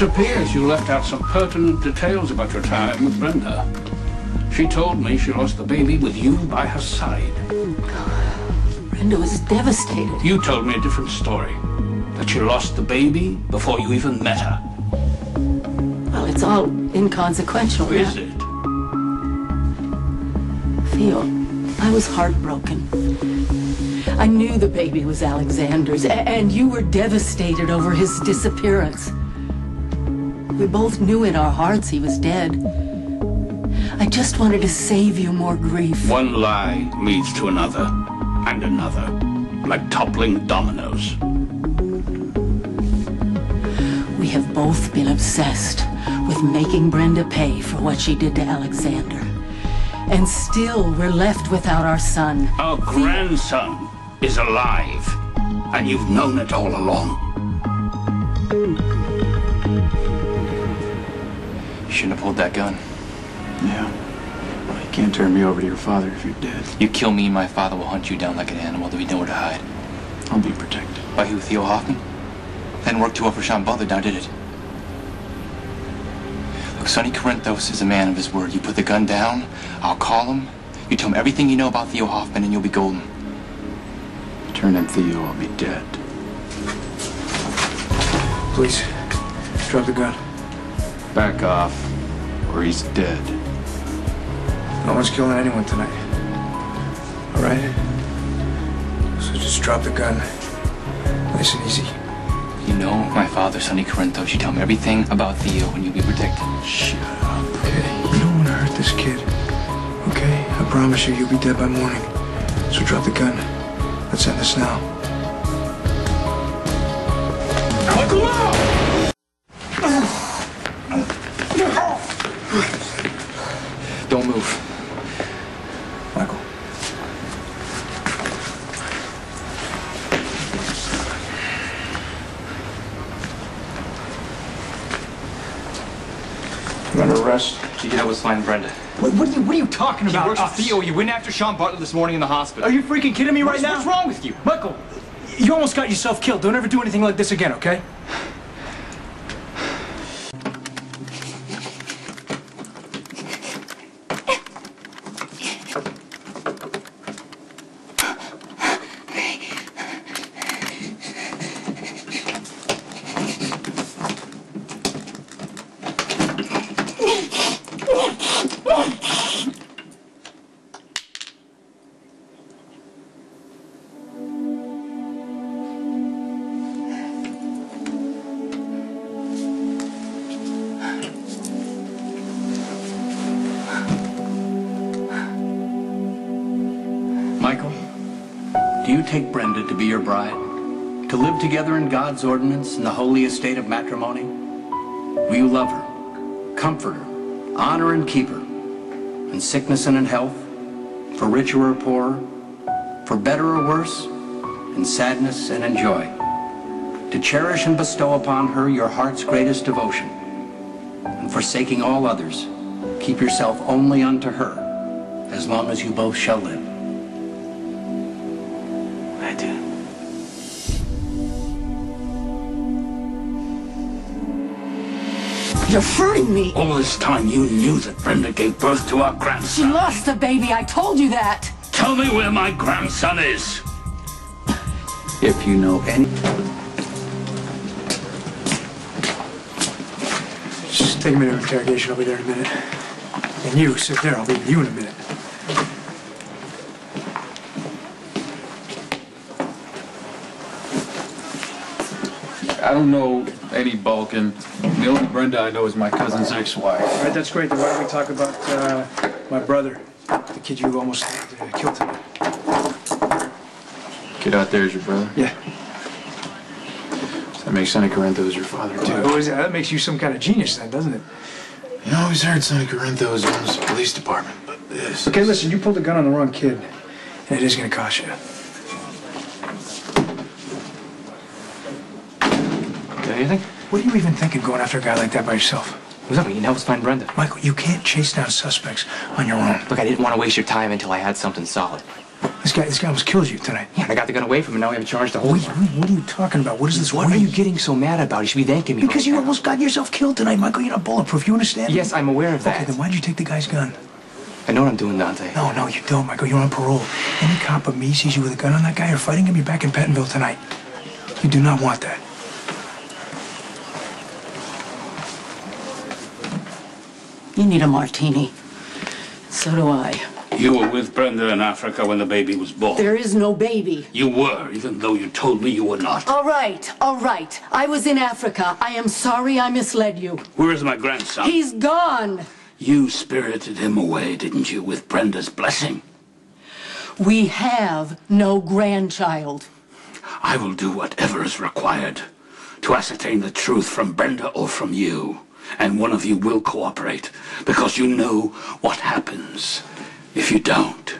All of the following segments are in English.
It appears you left out some pertinent details about your time with Brenda. She told me she lost the baby with you by her side. Brenda was devastated. You told me a different story. That she lost the baby before you even met her. Well, it's all inconsequential. Is it? Theo, I was heartbroken. I knew the baby was Alexander's, and you were devastated over his disappearance. We both knew in our hearts he was dead. I just wanted to save you more grief. One lie leads to another, and another, like toppling dominoes. We have both been obsessed with making Brenda pay for what she did to Alexander. And still, we're left without our son. Our grandson is alive, and you've known it all along. You shouldn't have pulled that gun. Yeah. Well, you can't turn me over to your father if you're dead. You kill me and my father will hunt you down like an animal. There'll be nowhere to hide. I'll be protected. By who, Theo Hoffman? That didn't work too well for Sean Butler, now did it? Look, Sonny Corinthos is a man of his word. You put the gun down, I'll call him. You tell him everything you know about Theo Hoffman and you'll be golden. Turn in Theo, I'll be dead. Please, drop the gun. Back off, or he's dead. No one's killing anyone tonight. All right? So just drop the gun. Nice and easy. You know my father, Sonny Corinthos. You tell him everything about Theo and you'll be protected. Shut up, okay? You don't want to hurt this kid, okay? I promise you, you'll be dead by morning. So drop the gun. Let's end this now. Don't move. Michael. You're under arrest. You get out with find Brenda. What are you talking about? He works with Theo. You went after Sean Butler this morning in the hospital. Are you freaking kidding me right now? What's wrong with you? Michael, you almost got yourself killed. Don't ever do anything like this again, okay? Michael, do you take Brenda to be your bride? To live together in God's ordinance in the holy estate of matrimony? Will you love her, comfort her, honor and keep her, in sickness and in health, for richer or poorer, for better or worse, in sadness and in joy, to cherish and bestow upon her your heart's greatest devotion, and forsaking all others, keep yourself only unto her, as long as you both shall live? I do. You're hurting me. All this time you knew that Brenda gave birth to our She grandson. lost the baby. I told you that. Tell me where my grandson is. If you know any... Just take him into interrogation. I'll be there in a minute. And you, sit there. I'll be with you in a minute. I don't know any Balkan. The only Brenda I know is my cousin's ex-wife. All right, that's great. Then why don't we talk about my brother, the kid you almost killed tonight? Kid out there is your brother? Yeah. That makes Sonny Corinthos your father, too. That makes you some kind of genius then, doesn't it? You know, I always heard Sonny Corinthos owns the police department, but this... Okay, listen, you pulled the gun on the wrong kid, and it is going to cost you. Anything? What are you even thinking going after a guy like that by yourself? What's up? You can help us find Brenda. Michael, you can't chase down suspects on your own. Look, I didn't want to waste your time until I had something solid. This guy almost killed you tonight. Yeah, and I got the gun away from him, now we have a charge to hold Wait, him. what are you talking about? What is this? What are you getting so mad about? You should be thanking me. Because you almost got yourself killed tonight, Michael. You're not bulletproof. You understand? Yes, I'm aware of that. Okay, then why'd you take the guy's gun? I know what I'm doing, Dante. No, you don't, Michael. You're on parole. Any cop of me sees you with a gun on that guy or fighting him, you're back in Pentonville tonight. You do not want that. You need a martini. So do I. You were with Brenda in Africa when the baby was born. There is no baby. You were, even though you told me you were not. All right. I was in Africa. I am sorry I misled you. Where is my grandson? He's gone. You spirited him away, didn't you, with Brenda's blessing? We have no grandchild. I will do whatever is required to ascertain the truth from Brenda or from you. And one of you will cooperate, because you know what happens if you don't.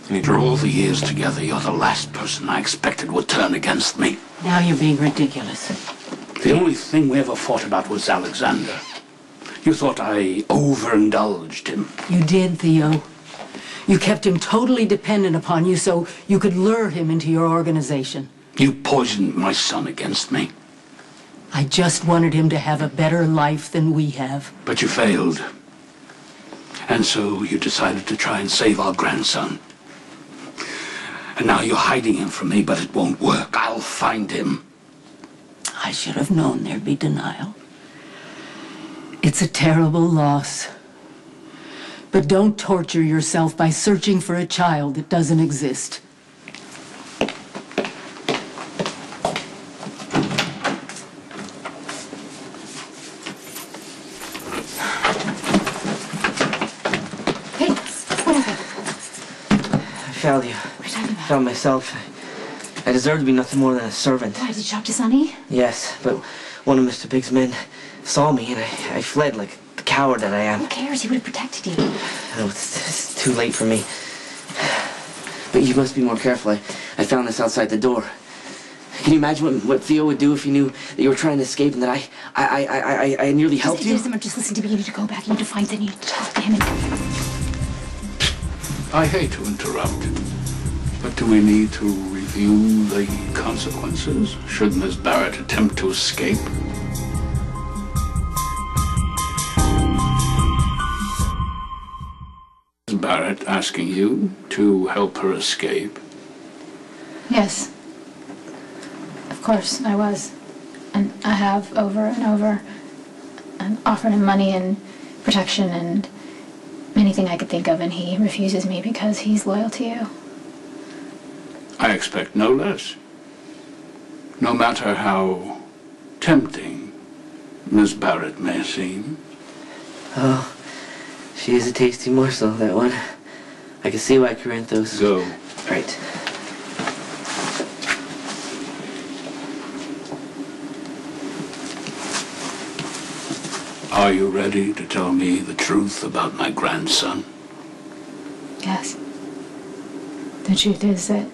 After all the years together, you're the last person I expected would turn against me. Now you're being ridiculous. The only thing we ever fought about was Alexander. You thought I overindulged him. You did, Theo. You kept him totally dependent upon you so you could lure him into your organization. You poisoned my son against me. I just wanted him to have a better life than we have. But you failed. And so you decided to try and save our grandson. And now you're hiding him from me, but it won't work. I'll find him. I should have known there'd be denial. It's a terrible loss. But don't torture yourself by searching for a child that doesn't exist. Hey, whatever. I failed you. What are you talking about? Found myself. I deserve to be nothing more than a servant. Why, did you talk to Sonny? Yes, but one of Mr. Big's men saw me and I fled like the coward that I am. Who cares? He would have protected you. I know it's too late for me. But you must be more careful. I found this outside the door. Can you imagine what Theo would do if he knew that you were trying to escape and that I nearly helped you? Just listen to me. You need to go back. You need to find Sonny. You need to talk to him. I hate to interrupt, but do we need to review the consequences should Miss Barrett attempt to escape? Miss Barrett asking you to help her escape? Yes. Of course, I was. And I have over and over and offered him money and protection and anything I could think of, and he refuses me because he's loyal to you. I expect no less. No matter how tempting Miss Barrett may seem. Oh, she is a tasty morsel, that one. I can see why Corinthos... Go. Right. Are you ready to tell me the truth about my grandson? Yes. The truth is that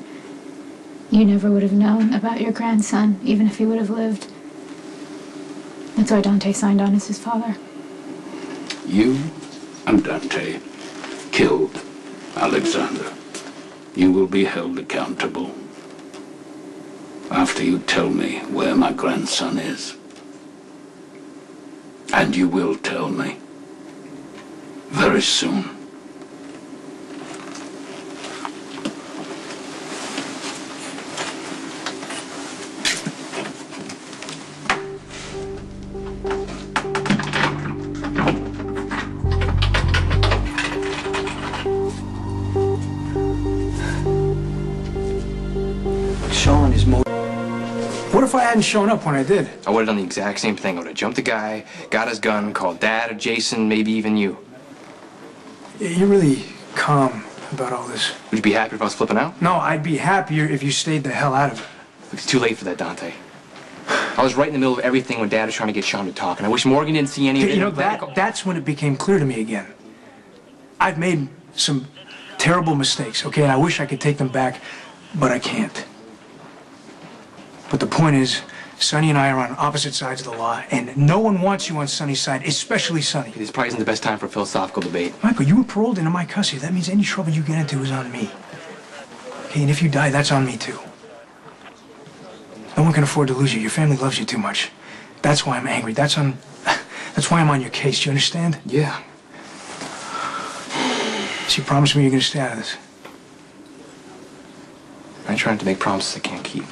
you never would have known about your grandson, even if he would have lived. That's why Dante signed on as his father. You and Dante killed Alexander. You will be held accountable after you tell me where my grandson is. And you will tell me very soon. Sean is more. What if I hadn't shown up when I did? I would have done the exact same thing. I would have jumped the guy, got his gun, called Dad or Jason, maybe even you. You're really calm about all this. Would you be happy if I was flipping out? No, I'd be happier if you stayed the hell out of it. It's too late for that, Dante. I was right in the middle of everything when Dad was trying to get Sean to talk, and I wish Morgan didn't see any of it. You know, that's when it became clear to me again. I've made some terrible mistakes, okay, and I wish I could take them back, but I can't. But the point is, Sonny and I are on opposite sides of the law, and no one wants you on Sonny's side, especially Sonny. This probably isn't the best time for philosophical debate. Michael, you were paroled into my custody. That means any trouble you get into is on me. Okay, and if you die, that's on me too. No one can afford to lose you. Your family loves you too much. That's why I'm angry. That's why I'm on your case. Do you understand? Yeah. So you promise me you're gonna stay out of this? I'm trying to make promises I can't keep.